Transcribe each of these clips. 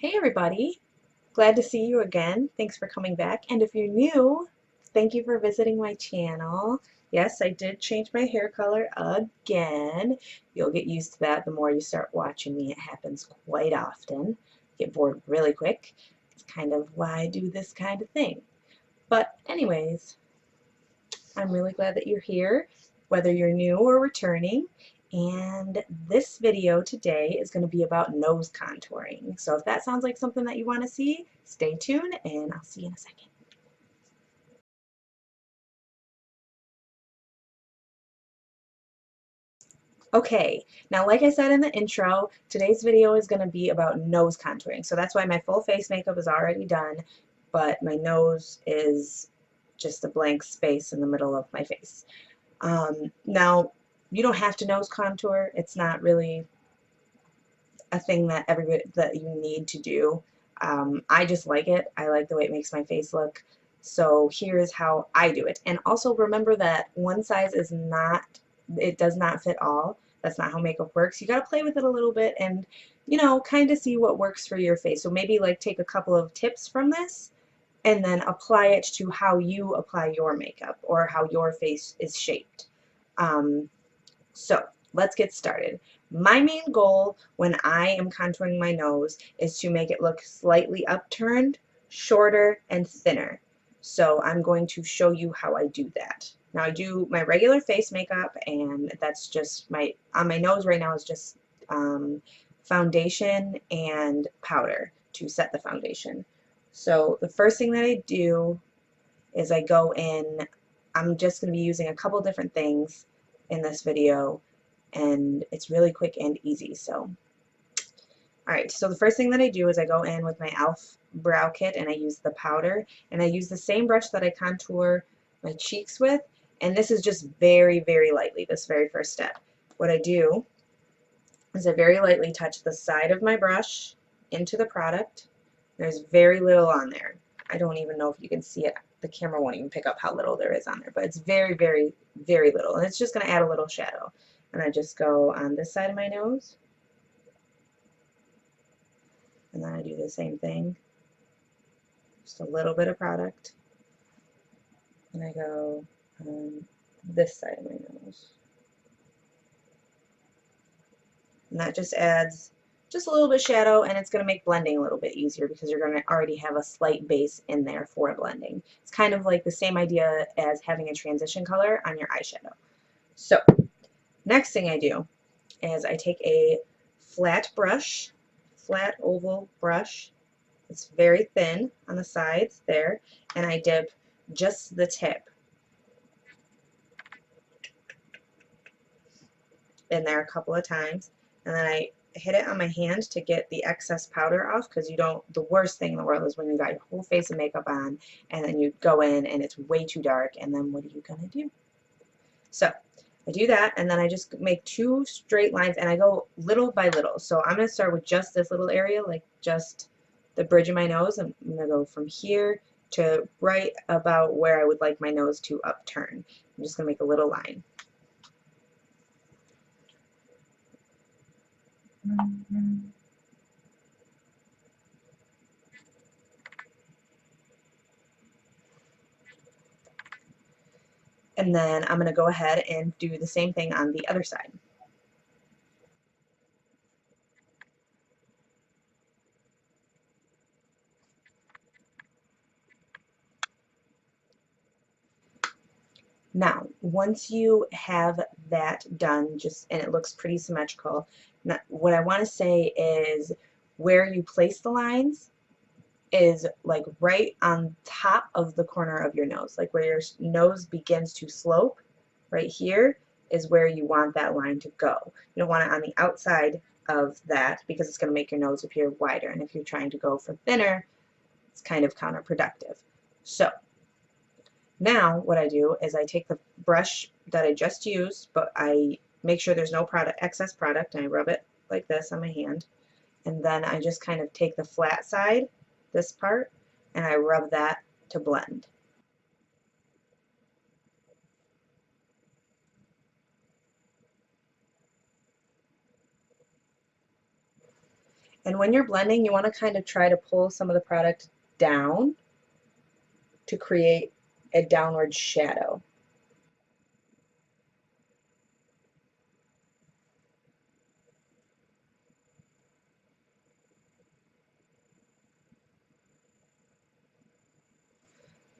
Hey everybody, glad to see you again. Thanks for coming back. And if you're new, thank you for visiting my channel. Yes, I did change my hair color again. You'll get used to that the more you start watching me. It happens quite often. Get bored really quick. It's kind of why I do this kind of thing. But anyways, I'm really glad that you're here, whether you're new or returning. And this video today is going to be about nose contouring. So if that sounds like something that you want to see, stay tuned and I'll see you in a second. Okay, now like I said in the intro, today's video is going to be about nose contouring. So that's why my full face makeup is already done, but my nose is just a blank space in the middle of my face. Now, you don't have to nose contour. It's not really a thing that you need to do. I just like it. I like the way it makes my face look. So here's how I do it. And also remember that one size is not, it does not fit all. That's not how makeup works. You got to play with it a little bit and, you know, kind of see what works for your face. So maybe like take a couple of tips from this and then apply it to how you apply your makeup or how your face is shaped. So let's get started. My main goal when I am contouring my nose is to make it look slightly upturned, shorter, and thinner. So I'm going to show you how I do that. Now I do my regular face makeup, and that's just on my nose right now is just foundation and powder to set the foundation. So the first thing that I do is I go in, I'm just going to be using a couple different things in this video, and it's really quick and easy. So alright, so the first thing that I do is I go in with my e.l.f. brow kit and I use the powder, and I use the same brush that I contour my cheeks with, and this is just very, very lightly, this very first step. What I do is I very lightly touch the side of my brush into the product. There's very little on there. I don't even know if you can see it. The camera won't even pick up how little there is on there, but it's very, very, very little, and it's just going to add a little shadow. And I just go on this side of my nose, and then I do the same thing, just a little bit of product, and I go on this side of my nose. And that just adds just a little bit of shadow, and it's going to make blending a little bit easier because you're going to already have a slight base in there for blending. It's kind of like the same idea as having a transition color on your eyeshadow. So next thing I do is I take a flat brush, flat oval brush. It's very thin on the sides there, and I dip just the tip in there a couple of times, and then I hit it on my hand to get the excess powder off, because you don't, the worst thing in the world is when you got your whole face of makeup on and then you go in and it's way too dark, and then what are you gonna do? So I do that, and then I just make two straight lines, and I go little by little. So I'm gonna start with just this little area, like just the bridge of my nose. I'm gonna go from here to right about where I would like my nose to upturn. I'm just gonna make a little line. And then I'm going to go ahead and do the same thing on the other side. Now, once you have that done, and it looks pretty symmetrical, what I want to say is where you place the lines is like right on top of the corner of your nose, like where your nose begins to slope. Right here is where you want that line to go. You don't want it on the outside of that because it's going to make your nose appear wider, and if you're trying to go for thinner, it's kind of counterproductive. So now what I do is I take the brush that I just used, but I make sure there's no excess product, and I rub it like this on my hand, and then I just kind of take the flat side, this part, and I rub that to blend. And when you're blending, you want to kind of try to pull some of the product down to create a downward shadow.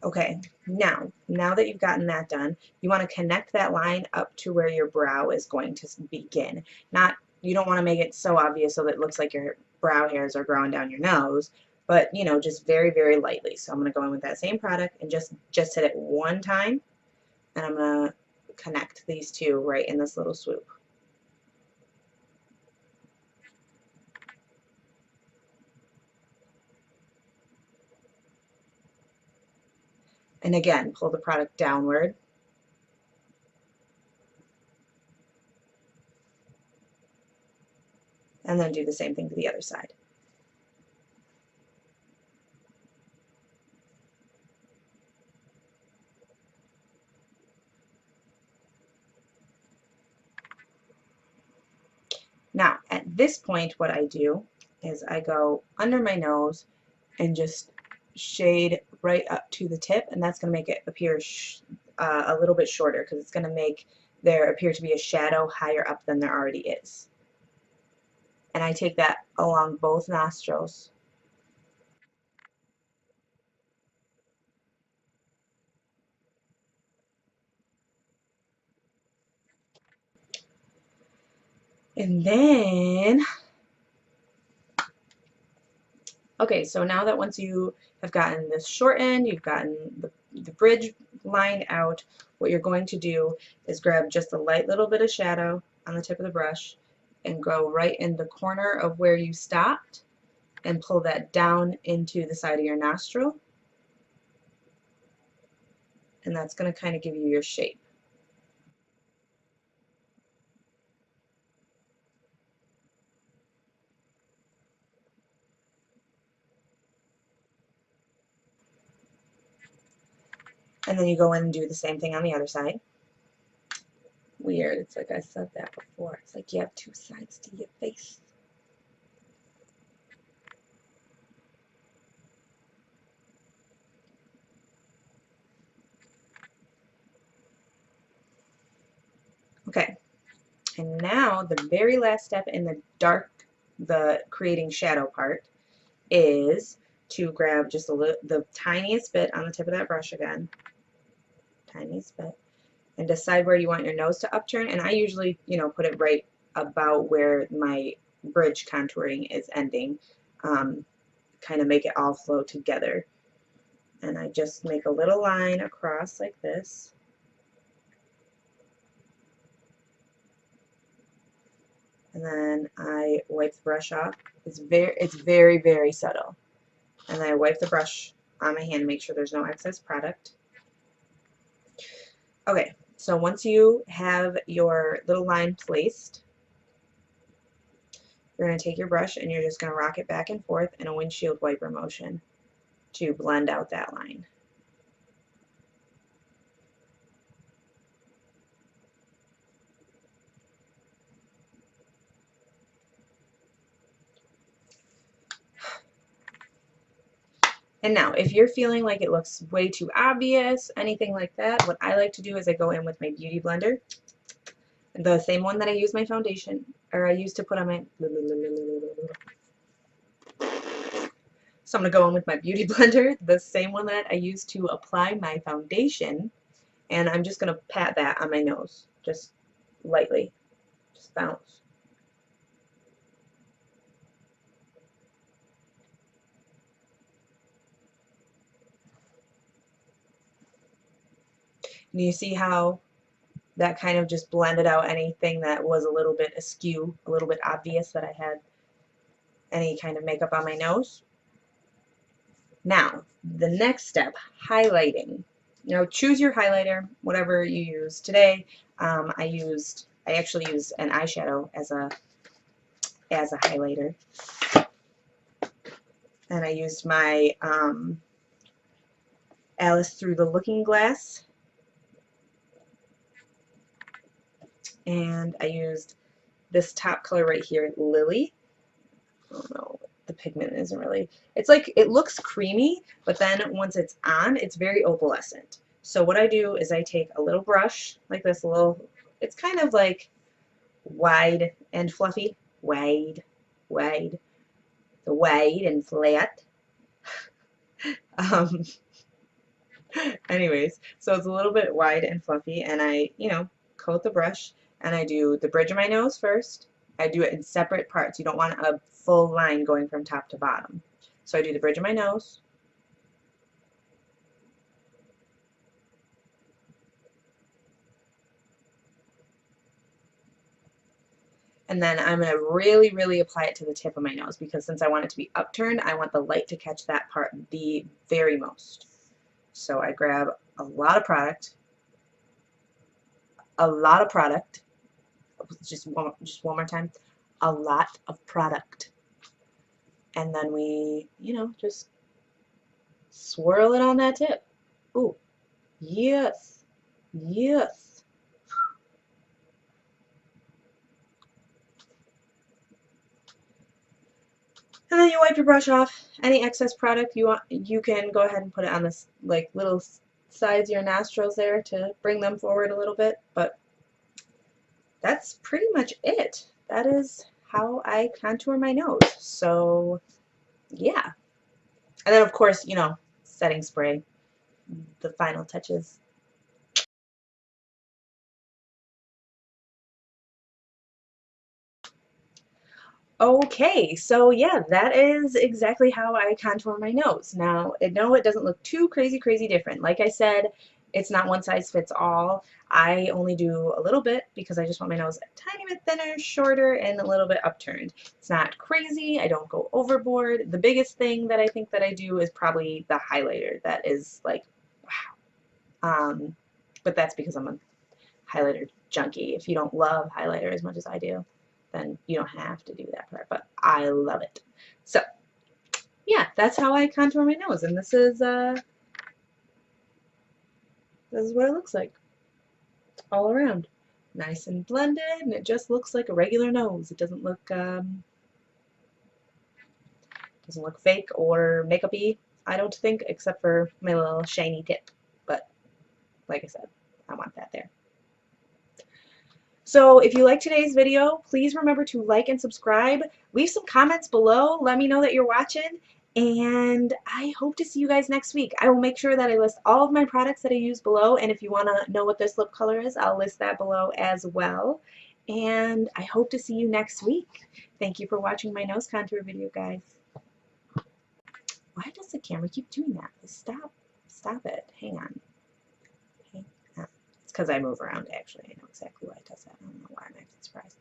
Okay, now that you've gotten that done, you want to connect that line up to where your brow is going to begin. You don't want to make it so obvious so that it looks like your brow hairs are growing down your nose, but you know, just very, very lightly. So I'm going to go in with that same product and just hit it one time, and I'm going to connect these two right in this little swoop. And again, pull the product downward. And then do the same thing to the other side. Now, at this point, what I do is I go under my nose and just shade right up to the tip, and that's going to make it appear a little bit shorter, because it's going to make there appear to be a shadow higher up than there already is. And I take that along both nostrils. And then, okay, so now that once you have gotten this shortened, you've gotten the bridge lined out, what you're going to do is grab just a light little bit of shadow on the tip of the brush and go right in the corner of where you stopped and pull that down into the side of your nostril. And that's going to kind of give you your shape. And then you go in and do the same thing on the other side. Weird, it's like I said that before. It's like you have two sides to your face. Okay, and now the very last step in the creating shadow part is to grab just the tiniest bit on the tip of that brush again, tiniest bit, and decide where you want your nose to upturn. And I usually, you know, put it right about where my bridge contouring is ending, kind of make it all flow together. And I just make a little line across like this. And then I wipe the brush off. It's very, very subtle. And then I wipe the brush on my hand, make sure there's no excess product. Okay, so once you have your little line placed, you're going to take your brush and you're just going to rock it back and forth in a windshield wiper motion to blend out that line. And now, if you're feeling like it looks way too obvious, anything like that, what I like to do is I go in with my beauty blender, the same one that I use my foundation, or I use to put on my, so I'm going to go in with my beauty blender, the same one that I use to apply my foundation, and I'm just going to pat that on my nose, just lightly, just bounce. And you see how that kind of just blended out anything that was a little bit askew, a little bit obvious that I had any kind of makeup on my nose. Now, the next step, highlighting. Now, choose your highlighter, whatever you use. Today, I actually used an eyeshadow as a highlighter, and I used my Alice Through the Looking Glass, and I used this top color right here, Lily. I don't know pigment isn't really, it's like, it looks creamy, but then once it's on, it's very opalescent. So what I do is I take a little brush, like this little, it's kind of like wide and fluffy, wide, wide, the wide and flat. Um, anyways, so it's a little bit wide and fluffy, and I, you know, coat the brush, and I do the bridge of my nose first. I do it in separate parts. You don't want a full line going from top to bottom. So I do the bridge of my nose. And then I'm going to really, really apply it to the tip of my nose, because since I want it to be upturned, I want the light to catch that part the very most. So I grab a lot of product, just one more time, a lot of product. And then we, you know, just swirl it on that tip. Ooh, yes, yes. And then you wipe your brush off. Any excess product you want, you can go ahead and put it on this like little sides of your nostrils there to bring them forward a little bit. But that's pretty much it. That is how I contour my nose. So yeah. And then of course, you know, setting spray, the final touches. Okay, so yeah, that is exactly how I contour my nose. Now, no, it doesn't look too crazy different. Like I said, it's not one size fits all. I only do a little bit because I just want my nose a tiny bit thinner, shorter, and a little bit upturned. It's not crazy. I don't go overboard. The biggest thing that I think that I do is probably the highlighter. That is like, wow. But that's because I'm a highlighter junkie. If you don't love highlighter as much as I do, then you don't have to do that part, but I love it. So yeah, that's how I contour my nose, and this is what it looks like all around. Nice and blended, and it just looks like a regular nose. It doesn't look fake or makeup-y, I don't think, except for my little shiny tip. But like I said, I want that there. So if you like today's video, please remember to like and subscribe. Leave some comments below. Let me know that you're watching. And I hope to see you guys next week. I will make sure that I list all of my products that I use below. And if you want to know what this lip color is, I'll list that below as well. And I hope to see you next week. Thank you for watching my nose contour video, guys. Why does the camera keep doing that? Stop it. Hang on. It's because I move around, actually. I know exactly why it does that. I don't know why I'm acting surprised.